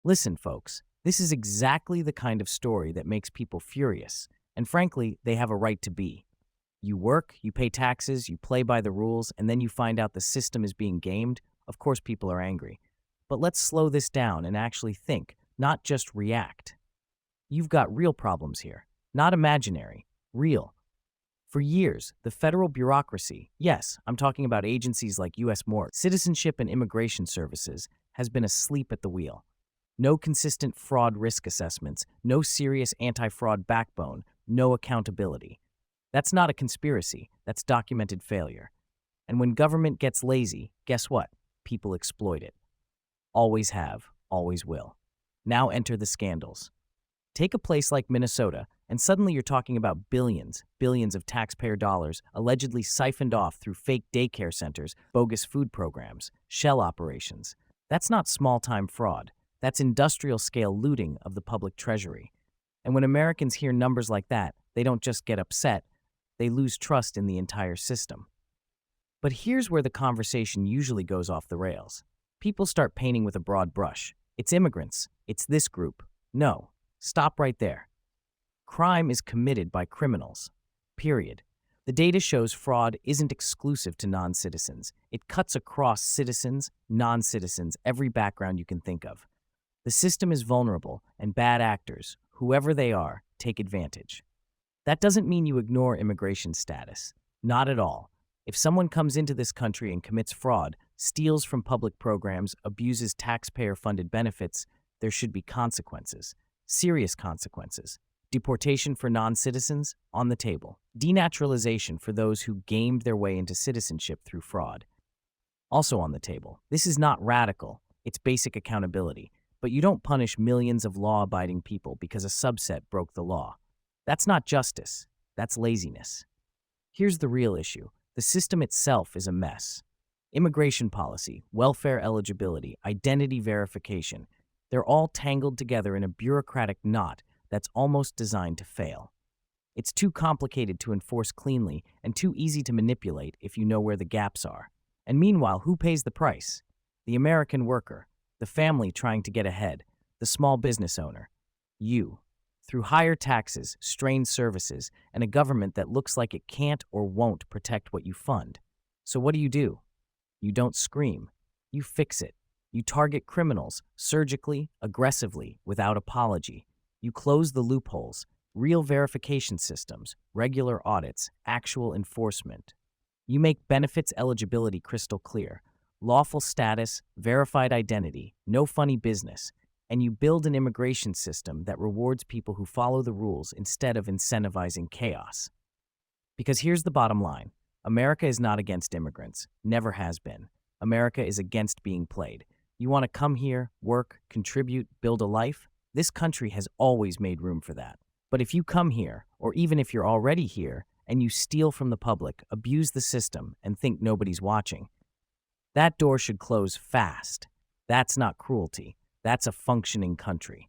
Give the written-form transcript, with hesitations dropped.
Listen, folks, this is exactly the kind of story that makes people furious, and frankly, they have a right to be. You work, you pay taxes, you play by the rules, and then you find out the system is being gamed. Of course, people are angry. But let's slow this down and actually think, not just react. You've got real problems here, not imaginary, real. For years, the federal bureaucracy, yes, I'm talking about agencies like Citizenship and Immigration Services, has been asleep at the wheel. No consistent fraud risk assessments, no serious anti-fraud backbone, no accountability. That's not a conspiracy, that's documented failure. And when government gets lazy, guess what? People exploit it. Always have, always will. Now enter the scandals. Take a place like Minnesota, and suddenly you're talking about billions of taxpayer dollars allegedly siphoned off through fake daycare centers, bogus food programs, shell operations. That's not small-time fraud. That's industrial-scale looting of the public treasury. And when Americans hear numbers like that, they don't just get upset, they lose trust in the entire system. But here's where the conversation usually goes off the rails. People start painting with a broad brush. It's immigrants. It's this group. No. Stop right there. Crime is committed by criminals. Period. The data shows fraud isn't exclusive to non-citizens. It cuts across citizens, non-citizens, every background you can think of. The system is vulnerable, and bad actors, whoever they are, take advantage. That doesn't mean you ignore immigration status. Not at all. If someone comes into this country and commits fraud, steals from public programs, abuses taxpayer-funded benefits, there should be consequences. Serious consequences. Deportation for non-citizens? On the table. Denaturalization for those who gamed their way into citizenship through fraud? Also on the table. This is not radical. It's basic accountability. But you don't punish millions of law-abiding people because a subset broke the law. That's not justice. That's laziness. Here's the real issue. The system itself is a mess. Immigration policy, welfare eligibility, identity verification, they're all tangled together in a bureaucratic knot that's almost designed to fail. It's too complicated to enforce cleanly and too easy to manipulate if you know where the gaps are. And meanwhile, who pays the price? The American worker, the family trying to get ahead, the small business owner. You. Through higher taxes, strained services, and a government that looks like it can't or won't protect what you fund. So what do? You don't scream. You fix it. You target criminals surgically, aggressively, without apology. You close the loopholes, real verification systems, regular audits, actual enforcement. You make benefits eligibility crystal clear, lawful status, verified identity, no funny business, and you build an immigration system that rewards people who follow the rules instead of incentivizing chaos. Because here's the bottom line. America is not against immigrants, never has been. America is against being played. You want to come here, work, contribute, build a life? This country has always made room for that. But if you come here, or even if you're already here, and you steal from the public, abuse the system, and think nobody's watching, that door should close fast. That's not cruelty. That's a functioning country.